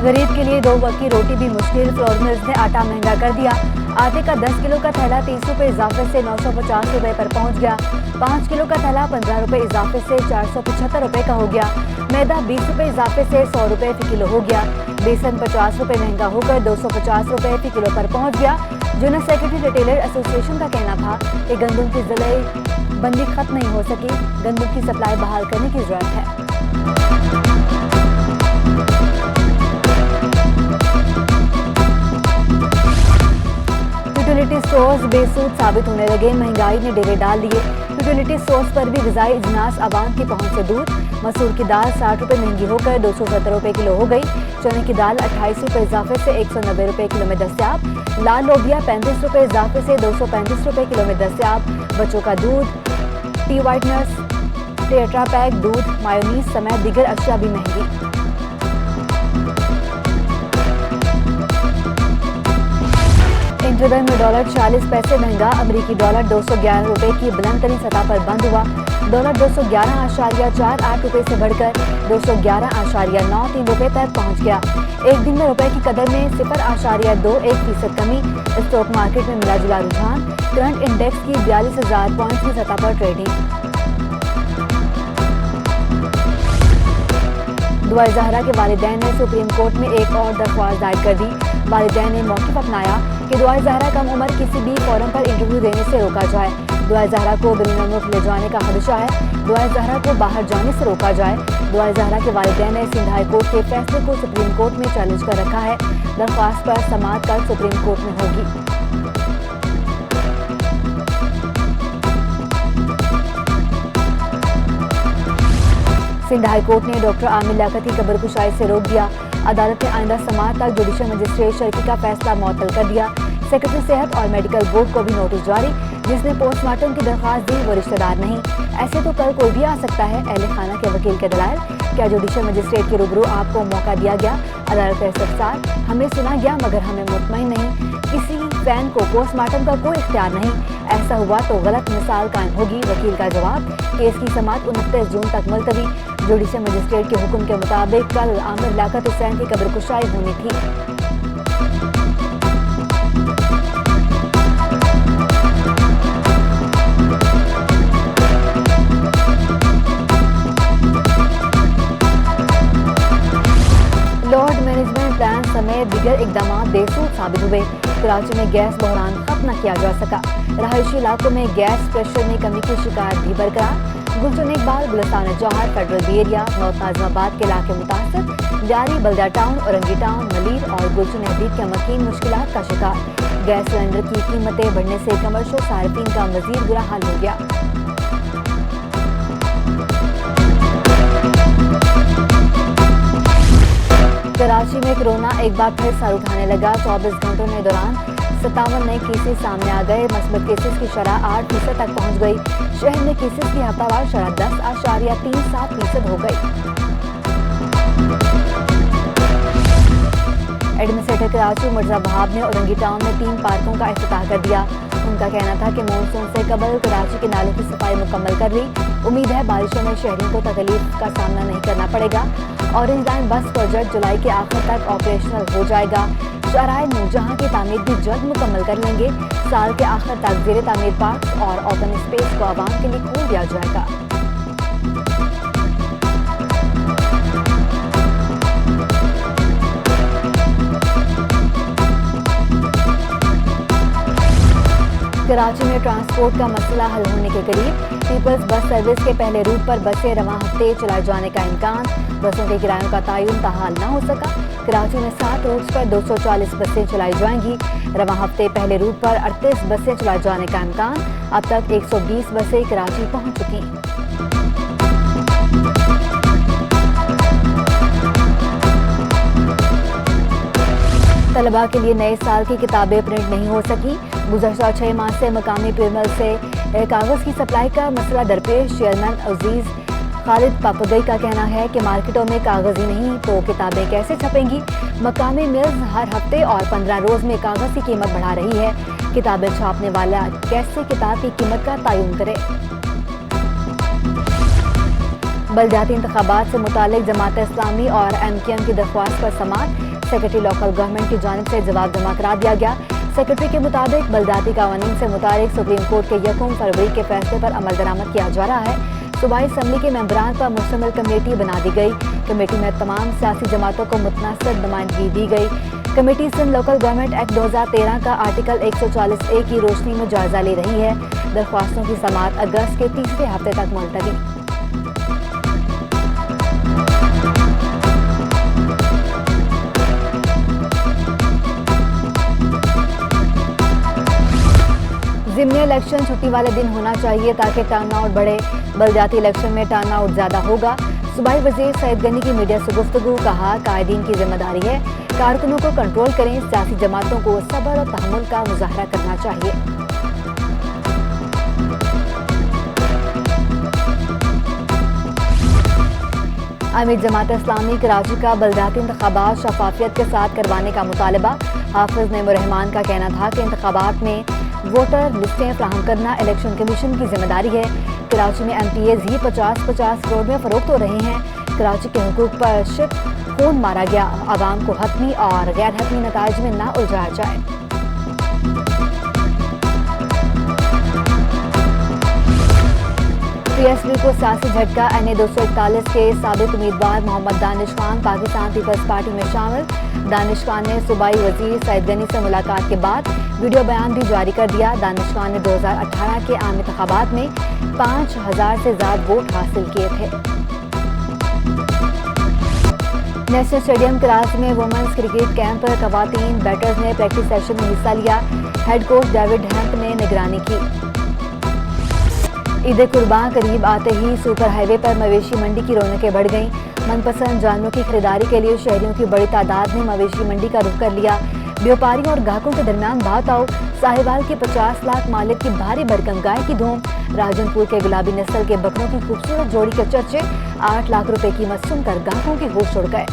गरीब के लिए 2 वक्त की रोटी भी मुश्किल। फ्लोर मिल्स ने आटा महंगा कर दिया। आटे का 10 किलो का थैला 30 रुपये इजाफे से 950 रुपये पर पहुंच गया। 5 किलो का थैला 15 रुपये इजाफे से 475 रुपये का हो गया। मैदा 20 रुपये इजाफे से 100 रुपये फी किलो हो गया। बेसन 50 रुपये महंगा होकर 250 रुपये फी किलो पर पहुंच गया। जूनियर सेक्रेटरी रिटेलर एसोसिएशन का कहना था कि गंदम की ज़िलाई बंदी खत्म नहीं हो सकी, गंदम की सप्लाई बहाल करने की जरूरत है। यूटिलिटी स्टोर्स बेसूद साबित होने लगे। महंगाई ने डेरे डाल दिए। यूटिलिटी स्टोर्स पर भी ग़िज़ाई इजनास आवाम की पहुंच से दूर। मसूर की दाल 60 रुपये महंगी होकर 270 रुपये किलो हो गई। चने की दाल 28 रुपये इजाफे से 190 रुपये किलो में दस्तियाब। लाल लोबिया 35 रुपये इजाफे से 235 रुपये किलो में दस्तियाब। बच्चों का दूध, टी वाइटनर्स, टेट्रा पैक दूध, मायोनीज समेत दीगर अशिया भी महंगी। इंटरबैंक में डॉलर 40 पैसे महंगा। अमरीकी डॉलर 211 रुपये की बुलंद तरीन सतह पर बंद हुआ। डॉलर 211.48 रुपये से बढ़कर 211.93 रुपये तक पहुंच गया। एक दिन में रुपए की कदर में 0.21% कमी। स्टॉक मार्केट में मिला जुला रुझान। करंट इंडेक्स की 42,000 पॉइंट की सतह पर ट्रेडिंग। दुआ ज़हरा के वालिदैन ने सुप्रीम कोर्ट में एक और दरख्वास्त दायर कर दी। वालिदैन ने मौक़िफ़ अपनाया कि दुआ ज़हरा कम उम्र किसी भी फोरम पर इंटरव्यू देने से रोका जाए। दुआ ज़हरा को बैरून मुल्क ले जाने का खदशा है। दुआ ज़हरा को बाहर जाने से रोका जाए। दुआ ज़हरा के वालिदैन ने सिंध हाई कोर्ट के फैसले को सुप्रीम कोर्ट में चैलेंज कर रखा है। दरख्वास्त पर समाअत कल सुप्रीम कोर्ट में होगी। सिंध हाई कोर्ट ने डॉक्टर आमिर लियाकत की कब्र कुशाई से रोक दिया। अदालत ने आइंदा समाअत तक जुडिशल मजिस्ट्रेट शर्की का फैसला मुअत्तल कर दिया। सेक्रेटरी सेहत और मेडिकल बोर्ड को भी नोटिस जारी। जिसने पोस्टमार्टम की दरख्वास्त दी वो रिश्तेदार नहीं। ऐसे तो कल कोई भी आ सकता है। अहले खाना के वकील के दलाइल, क्या जुडिशल मजिस्ट्रेट के रूबरू आपको मौका दिया गया? अदालत का इस्तफसार, हमें सुना गया मगर हमें मुतमईन नहीं। किसी फैन को पोस्टमार्टम का कोई इख्तियार नहीं। ऐसा हुआ तो गलत मिसाल कायम होगी। वकील का जवाब, केस की समाअत 29 जून तक मुलतवी। जुडिशल मजिस्ट्रेट के हुक्म के मुताबिक कल आमिर लियाकत हुसैन की कब्र कुशाई होनी थी। लॉर्ड मैनेजमेंट प्लान समेत दीगर इकदाम बेसूद साबित हुए। कराची में गैस बहरान खत्म न किया जा सका। रहायशी इलाकों में गैस प्रेशर में कमी की शिकायत भी बरकरार। Gulshan Iqbal, Gulistan Jauhar, federal B area, north Nazimabad के इलाके मुतासर। जारी बल्दिया टाउन, औरंगी टाउन, मलीर और गुलशन हदीद के मकीन मुश्किलात का शिकार। गैस सिलेंडर की कीमतें बढ़ने से कमर्शियल सार्फिन का मजीद बुरा हाल हो गया। कराची में कोरोना एक बार फिर सर उठाने लगा। 24 घंटों के दौरान 57 नए केसेस सामने आ गए। मस्बत केसेस की शरह 8% तक पहुंच गई। शहर में केसेस की हफ्तावार शरह 10.37% हो गई। एडमिनिस्ट्रेटर कराची मिर्जा वहाब ने औरंगी टाउन में 3 पार्कों का इफ्तिताह कर दिया। उनका कहना था कि मानसून से कबल कराची के नालों की सफाई मुकम्मल कर ली। उम्मीद है बारिशों में शहरियों को तकलीफ का सामना नहीं करना पड़ेगा। ऑरेंज लाइन बस प्रोजेक्ट जुलाई के आखिर तक ऑपरेशनल हो जाएगा। शाहराह नूरजहां की तामीर भी जल्द मुकम्मल कर लेंगे। साल के आखिर तक ज़ेरे तामीर पार्क और ओपन स्पेस को आवाम के लिए खोल दिया जाएगा। कराची में ट्रांसपोर्ट का मसला हल होने के करीब। पीपल्स बस सर्विस के पहले रूट पर बसें रवां हफ्ते चलाए जाने का इम्कान। बसों के किरायों का तयन ताहाल न हो सका। कराची में 7 रूट्स पर 240 बसें चलाई जाएंगी। रवां हफ्ते पहले रूट पर 38 बसें चलाए जाने का इम्कान। अब तक 120 बसें कराची पहुंच चुकी। तलबा के लिए नए साल की किताबें प्रिंट नहीं हो सकी। गुज़श्ता 6 माह से मकामी प्रिमियल से कागज़ की सप्लाई का मसला दरपेश। चेयरमैन अजीज खालिद पापगई का कहना है कि मार्केटों में कागज़ ही नहीं तो किताबें कैसे छपेंगी। मकामी मिल्स हर हफ्ते और 15 रोज़ में कागज़ की कीमत बढ़ा रही है। किताबें छापने वाला कैसे किताब की कीमत का तयन करे। बलदियाती इंतखाबात से मुतालिक जमात इस्लामी और MKM की दरख्वास्त पर समाअत। सेक्रेटरी लोकल गवर्नमेंट की जानिब से जवाब जमा करा दिया गया। सेक्रेटरी के मुताबिक बलदाती कानून से मुताबिक सुप्रीम कोर्ट के 1 फरवरी के फैसले पर अमल दरामद किया जा रहा है। सूबाई असम्बली के मेंबरान पर मुश्तमिल कमेटी बना दी गई। कमेटी में तमाम सियासी जमातों को मुतनासिब नुमाइंदगी दी गई। Committee Sindh local government act 2013 का आर्टिकल 140A की रोशनी में जायजा ले रही है। दरख्वास्तों की समाअत अगस्त के तीसरे हफ्ते तक मुलतवी। ज़िमनी इलेक्शन छुट्टी वाले दिन होना चाहिए ताकि टर्न आउट बढ़े। बलदियाती इलेक्शन में टर्न आउट ज़्यादा होगा। सूबाई वज़ीर सईद गनी की मीडिया से गुफ्तगू। कहा, कायदीन की जिम्मेदारी है कारकुनों को कंट्रोल करें। सियासी जमातों को सब्र और तहम्मुल का मुजाहरा करना चाहिए। अमीर जमात इस्लामी कराची का बलदियाती इंतखाबात शफाफियत के साथ करवाने का मुतालबा। हाफिज नईमुर रहमान का कहना था कि इंतखाबात में वोटर लिस्टें फराहम करना इलेक्शन कमीशन की जिम्मेदारी है। कराची में MPAs ही 50-50 करोड़ में फरोख्त हो रहे हैं। कराची के हुकूक पर शिप खून मारा गया। आवाम को हतमी और गैर हतमी नताइज में ना उलझाया जाए। PSP को सियासी झटका। NA 241 के साबिक उम्मीदवार मोहम्मद दानिश खान पाकिस्तान पीपल्स पार्टी में शामिल। दानिश खान ने सूबाई वजीर सईद गनी से मुलाकात के बाद वीडियो बयान भी जारी कर दिया। दानिश खान ने 2018 के आम इंतखाबात में 5000 से ज्यादा वोट हासिल किए थे। नेशनल स्टेडियम कराची में वुमेन्स क्रिकेट कैंप पर खवातीन बैटर्स ने प्रैक्टिस सेशन में हिस्सा लिया। हेड कोच डेविड हेम्प ने निगरानी की। ईद कुर्बान करीब आते ही सुपर हाईवे पर मवेशी मंडी की रौनकें बढ़ गईं। मनपसंद जानवरों की खरीदारी के लिए शहरियों की बड़ी तादाद ने मवेशी मंडी का रुख कर लिया। व्यापारियों और ग्राहकों के दरमियान भाव साहिवाल की 50 लाख मालिक की भारी भरकम गाय की धूम। राजनपुर के गुलाबी नस्ल के बकरों की खूबसूरत जोड़ी के चर्चे। 8 लाख रुपए कीमत सुनकर ग्राहकों के होश उड़ गए।